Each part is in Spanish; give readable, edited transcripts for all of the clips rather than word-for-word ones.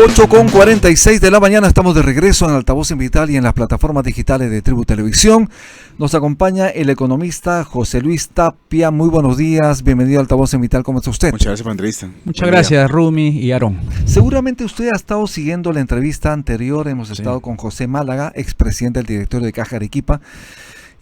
8:46 de la mañana, estamos de regreso en Altavoz Invital y en las plataformas digitales de Tribu Televisión. Nos acompaña el economista José Luis Tapia. Muy buenos días, bienvenido a Altavoz Invital. ¿Cómo está usted? Muchas gracias por la entrevista. Muchas gracias, Rumi y Aarón. Seguramente usted ha estado siguiendo la entrevista anterior. Hemos estado con José Málaga, expresidente del directorio de Caja Arequipa,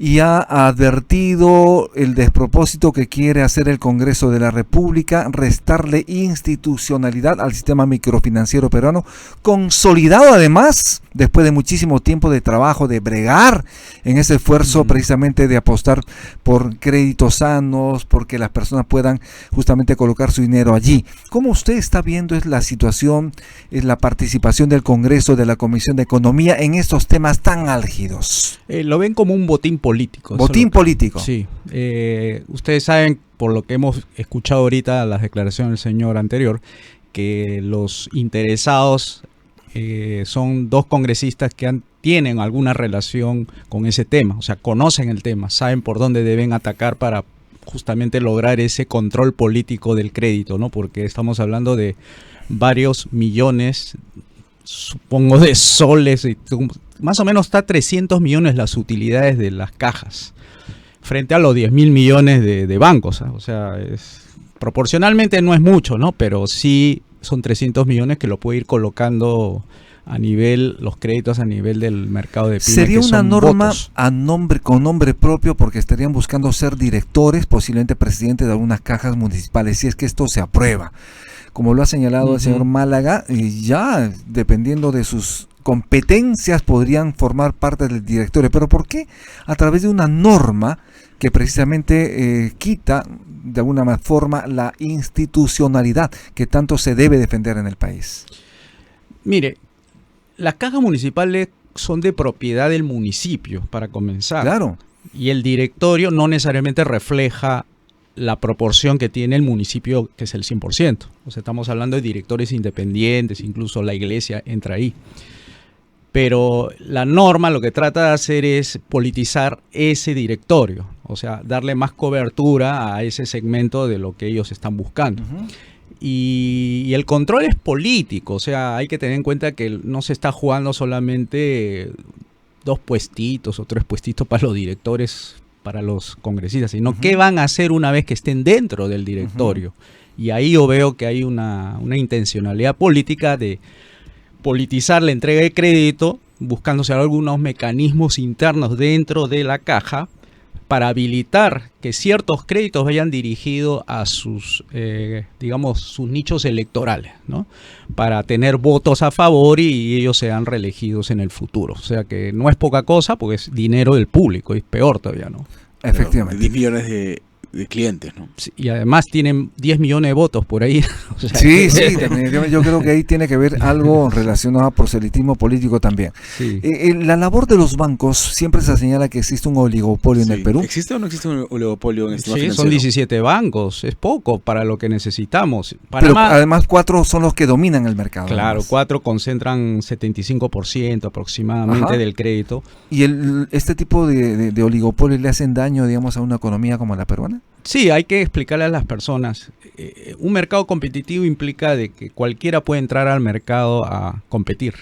y ha advertido el despropósito que quiere hacer el Congreso de la República, restarle institucionalidad al sistema microfinanciero peruano, consolidado además después de muchísimo tiempo de trabajo, de bregar en ese esfuerzo precisamente de apostar por créditos sanos, porque las personas puedan justamente colocar su dinero allí. ¿Cómo usted está viendo es la situación, es la participación del Congreso, de la Comisión de Economía en estos temas tan álgidos? Lo ven como un botín político. ¿Botín político? Sí. Ustedes saben, por lo que hemos escuchado ahorita, las declaraciones del señor anterior, que los interesados son dos congresistas que tienen alguna relación con ese tema, o sea, conocen el tema, saben por dónde deben atacar para justamente lograr ese control político del crédito, ¿no? Porque estamos hablando de varios millones, supongo, de soles, más o menos está 300 millones las utilidades de las cajas, frente a los 10.000 millones de bancos, ¿eh? O sea, proporcionalmente no es mucho, ¿no? Pero sí son 300 millones que lo puede ir colocando a nivel, los créditos a nivel del mercado de pymes. ¿Sería una norma con nombre propio, porque estarían buscando ser directores, posiblemente presidentes de algunas cajas municipales, si es que esto se aprueba? Como lo ha señalado el señor Málaga, ya dependiendo de sus competencias podrían formar parte del directorio. Pero ¿por qué a través de una norma que precisamente quita de alguna forma la institucionalidad que tanto se debe defender en el país? Mire, las cajas municipales son de propiedad del municipio, para comenzar. Claro. Y el directorio no necesariamente refleja la proporción que tiene el municipio, que es el 100%. O sea, estamos hablando de directores independientes, incluso la iglesia entra ahí. Pero la norma lo que trata de hacer es politizar ese directorio, o sea, darle más cobertura a ese segmento de lo que ellos están buscando. Y el control es político, o sea, hay que tener en cuenta que no se está jugando solamente 2 puestitos o 3 puestitos para los directores, para los congresistas, sino qué van a hacer una vez que estén dentro del directorio. Y ahí yo veo que hay una intencionalidad política de politizar la entrega de crédito, buscándose algunos mecanismos internos dentro de la caja para habilitar que ciertos créditos vayan dirigidos a sus, digamos, sus nichos electorales, ¿no? Para tener votos a favor y ellos sean reelegidos en el futuro. O sea que no es poca cosa, porque es dinero del público, y es peor todavía, ¿no? Efectivamente. 10 millones de clientes, ¿no? Sí, y además tienen 10 millones de votos por ahí. O sea, sí, definitivamente. Yo creo que ahí tiene que ver algo relacionado a proselitismo político también. Sí. La labor de los bancos, siempre se señala que existe un oligopolio en el Perú. ¿Existe o no existe un oligopolio en el sistema Sí, financiero? son 17 bancos, es poco para lo que necesitamos. Pero además 4 son los que dominan el mercado. Claro, además. 4 concentran 75% aproximadamente del crédito. ¿Y este tipo de oligopolios le hacen daño, digamos, a una economía como la peruana? Sí, hay que explicarle a las personas. Un mercado competitivo implica de que cualquiera puede entrar al mercado a competir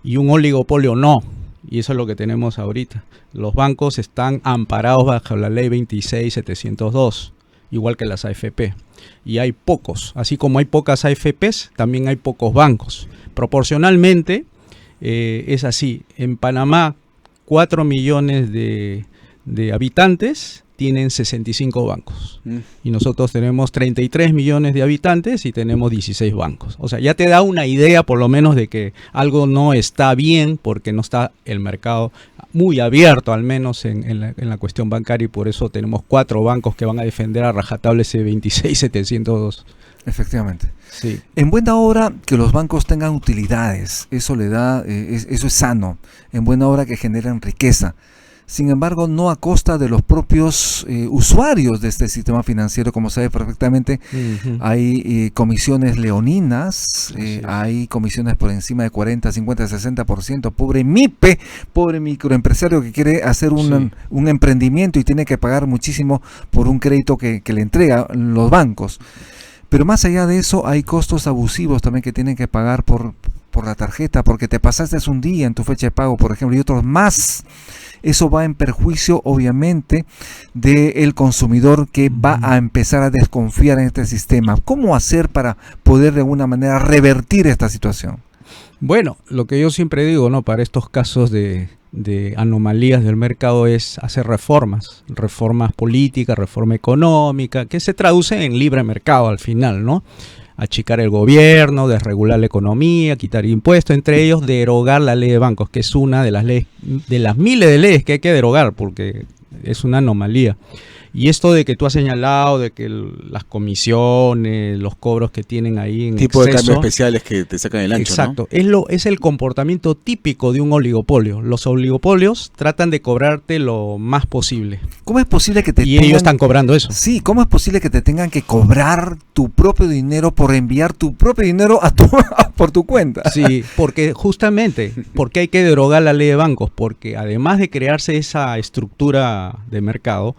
y un oligopolio no. Y eso es lo que tenemos ahorita. Los bancos están amparados bajo la ley 26702, igual que las AFP. Y hay pocos. Así como hay pocas AFPs, también hay pocos bancos. Proporcionalmente es así. En Panamá, 4 millones de habitantes tienen 65 bancos. Y nosotros tenemos 33 millones de habitantes y tenemos 16 bancos. O sea, ya te da una idea por lo menos de que algo no está bien, porque no está el mercado muy abierto, al menos en la cuestión bancaria, y por eso tenemos 4 bancos que van a defender a rajatabla ese 26702. Efectivamente. Sí. En buena hora que los bancos tengan utilidades, eso le da, eso es sano. En buena hora que generen riqueza. Sin embargo, no a costa de los propios usuarios de este sistema financiero. Como sabe perfectamente, hay comisiones leoninas, hay comisiones por encima de 40, 50, 60%. Pobre MIPE, pobre microempresario que quiere hacer un emprendimiento y tiene que pagar muchísimo por un crédito que le entregan los bancos. Pero más allá de eso, hay costos abusivos también que tienen que pagar por por la tarjeta porque te pasaste un día en tu fecha de pago, por ejemplo, y otros más. Eso va en perjuicio, obviamente, del consumidor que va a empezar a desconfiar en este sistema. ¿Cómo hacer para poder de alguna manera revertir esta situación? Bueno, lo que yo siempre digo, ¿no? Para estos casos de anomalías del mercado es hacer reformas políticas, reforma económica, que se traduce en libre mercado al final, ¿no? Achicar el gobierno, desregular la economía, quitar impuestos, entre ellos derogar la ley de bancos, que es una de las leyes, de las miles de leyes que hay que derogar, porque es una anomalía. Y esto de que tú has señalado, de que las comisiones, los cobros que tienen ahí en tipo exceso, de cambios especiales que te sacan el ancho, exacto, ¿no? es el comportamiento típico de un oligopolio. Los oligopolios tratan de cobrarte lo más posible. ¿Cómo es posible que ellos están cobrando eso? Sí, ¿cómo es posible que te tengan que cobrar tu propio dinero por enviar tu propio dinero por tu cuenta? Sí, porque justamente, porque hay que derogar la ley de bancos, porque además de crearse esa estructura de mercado,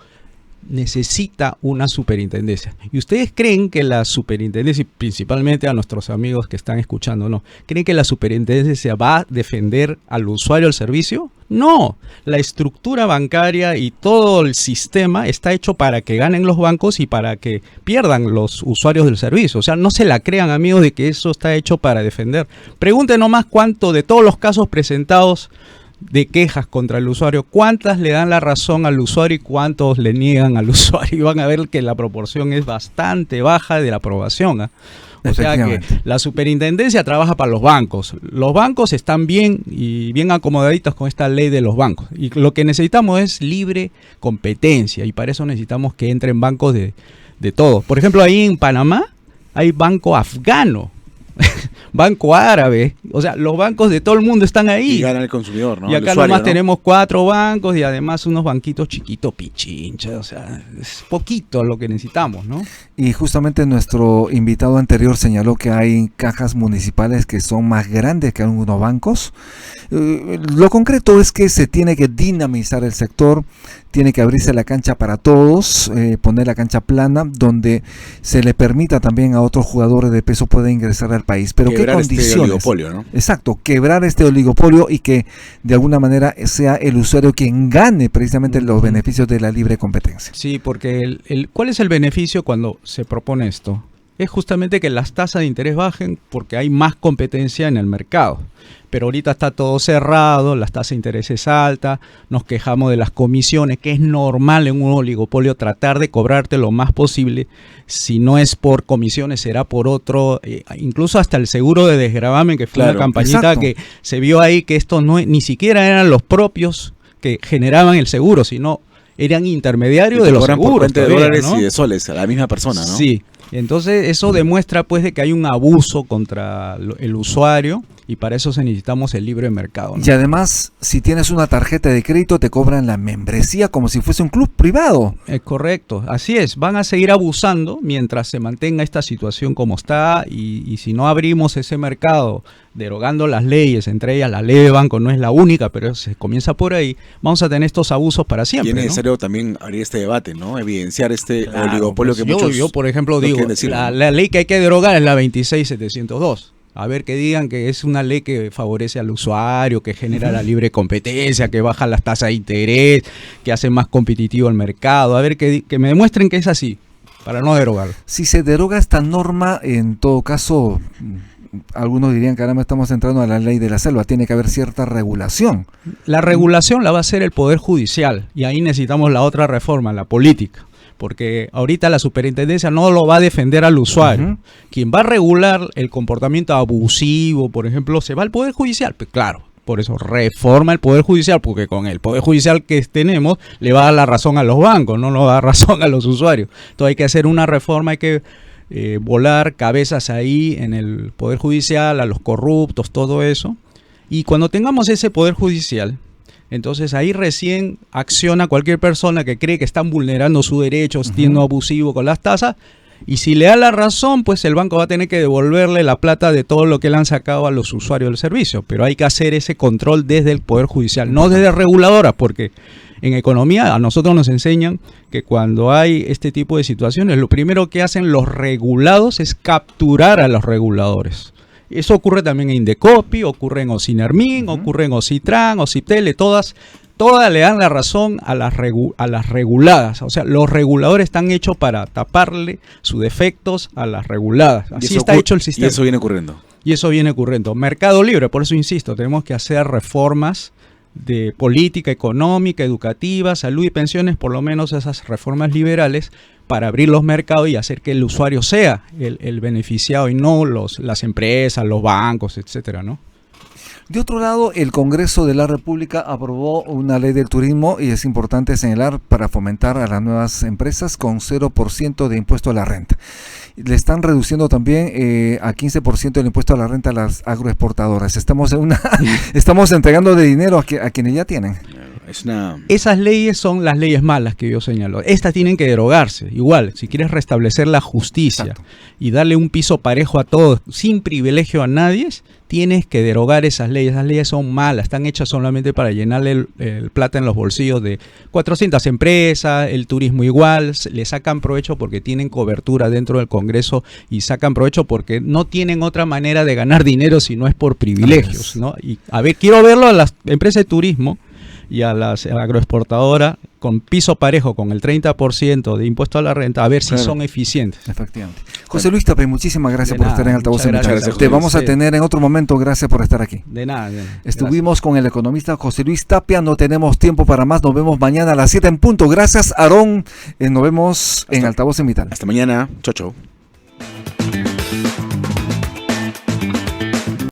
necesita una superintendencia. ¿Y ustedes creen que la superintendencia, y principalmente a nuestros amigos que están escuchando, no, creen que la superintendencia va a defender al usuario del servicio? No, la estructura bancaria y todo el sistema está hecho para que ganen los bancos y para que pierdan los usuarios del servicio. O sea, no se la crean, amigos, de que eso está hecho para defender. Pregunten nomás cuánto de todos los casos presentados de quejas contra el usuario, cuántas le dan la razón al usuario y cuántos le niegan al usuario, y van a ver que la proporción es bastante baja de la aprobación, ¿eh? O sea que la superintendencia trabaja para los bancos. Los bancos están bien y bien acomodaditos con esta ley de los bancos. Y lo que necesitamos es libre competencia, y para eso necesitamos que entren bancos de todo. Por ejemplo, ahí en Panamá hay banco afgano, banco árabe, o sea, los bancos de todo el mundo están ahí. Y gana el consumidor, ¿no? Y acá nomás tenemos 4 bancos y además unos banquitos chiquitos pichincha, o sea, es poquito lo que necesitamos, ¿no? Y justamente nuestro invitado anterior señaló que hay cajas municipales que son más grandes que algunos bancos. Lo concreto es que se tiene que dinamizar el sector, tiene que abrirse la cancha para todos, poner la cancha plana, donde se le permita también a otros jugadores de peso pueda ingresar al país. Pero ¿qué condiciones? Este oligopolio, ¿no? Exacto, quebrar este oligopolio y que de alguna manera sea el usuario quien gane precisamente los beneficios de la libre competencia. Sí, porque ¿cuál es el beneficio cuando se propone esto? Es justamente que las tasas de interés bajen porque hay más competencia en el mercado. Pero ahorita está todo cerrado, las tasas de interés es alta, nos quejamos de las comisiones, que es normal en un oligopolio tratar de cobrarte lo más posible. Si no es por comisiones, será por otro, incluso hasta el seguro de desgravamen, que fue una campañita, exacto, que se vio ahí que estos ni siquiera eran los propios que generaban el seguro, sino eran intermediarios de los seguros. De dólares, ¿no? Y de soles a la misma persona, ¿no? Sí, entonces eso demuestra pues de que hay un abuso contra el usuario, y para eso necesitamos el libre mercado, ¿no? Y además, si tienes una tarjeta de crédito, te cobran la membresía como si fuese un club privado. Es correcto, así es. Van a seguir abusando mientras se mantenga esta situación como está, y si no abrimos ese mercado, derogando las leyes, entre ellas la ley de banco no es la única, pero se comienza por ahí, vamos a tener estos abusos para siempre. Y es necesario también abrir este debate, ¿no? Evidenciar este oligopolio que yo, por ejemplo, digo, la ley que hay que derogar es la 26702. A ver, que digan que es una ley que favorece al usuario, que genera la libre competencia, que baja las tasas de interés, que hace más competitivo el mercado. A ver, que me demuestren que es así, para no derogarlo. Si se deroga esta norma, en todo caso, algunos dirían que ahora no estamos entrando a la ley de la selva, tiene que haber cierta regulación. La regulación la va a hacer el Poder Judicial, y ahí necesitamos la otra reforma, la política. Porque ahorita la superintendencia no lo va a defender al usuario. Quien va a regular el comportamiento abusivo, por ejemplo, se va al Poder Judicial. Pues claro, por eso reforma el Poder Judicial, porque con el Poder Judicial que tenemos le va a dar la razón a los bancos, no nos va a dar razón a los usuarios. Entonces hay que hacer una reforma, hay que volar cabezas ahí en el Poder Judicial, a los corruptos, todo eso. Y cuando tengamos ese Poder Judicial, entonces ahí recién acciona cualquier persona que cree que están vulnerando sus derechos, siendo abusivo con las tasas, y si le da la razón, pues el banco va a tener que devolverle la plata de todo lo que le han sacado a los usuarios del servicio. Pero hay que hacer ese control desde el Poder Judicial, no desde reguladoras, porque en economía a nosotros nos enseñan que cuando hay este tipo de situaciones, lo primero que hacen los regulados es capturar a los reguladores. Eso ocurre también en Indecopi, ocurre en Ocinermin, ocurre en Ocitran, Ociptele, todas le dan la razón a las reguladas. O sea, los reguladores están hechos para taparle sus defectos a las reguladas. Así está hecho el sistema. Y eso viene ocurriendo. Y eso viene ocurriendo. Mercado libre, por eso insisto, tenemos que hacer reformas de política económica, educativa, salud y pensiones, por lo menos esas reformas liberales, para abrir los mercados y hacer que el usuario sea el beneficiado y no las empresas, los bancos, etcétera, ¿no? De otro lado, el Congreso de la República aprobó una ley del turismo y es importante señalar para fomentar a las nuevas empresas con 0% de impuesto a la renta. Le están reduciendo también a 15% el impuesto a la renta a las agroexportadoras. Estamos entregando de dinero a quienes ya tienen. Esas leyes son las leyes malas que yo señalo. Estas tienen que derogarse. Igual, si quieres restablecer la justicia Exacto. y darle un piso parejo a todos, sin privilegio a nadie, tienes que derogar esas leyes. Esas leyes son malas, están hechas solamente para llenarle el plata en los bolsillos de 400 empresas, el turismo igual, le sacan provecho porque tienen cobertura dentro del Congreso y sacan provecho porque no tienen otra manera de ganar dinero si no es por privilegios, ¿no? Y a ver, quiero verlo a las empresas de turismo y a las agroexportadoras con piso parejo, con el 30% de impuesto a la renta, a ver si son eficientes. Efectivamente. José Luis Tapia, muchísimas gracias por estar en Altavoz Invitados. Te vamos a tener en otro momento, gracias por estar aquí. De nada. Estuvimos con el economista José Luis Tapia, no tenemos tiempo para más, nos vemos mañana a las 7 en punto. Gracias, Aarón, nos vemos en Altavoz Invitados. Hasta mañana, chau.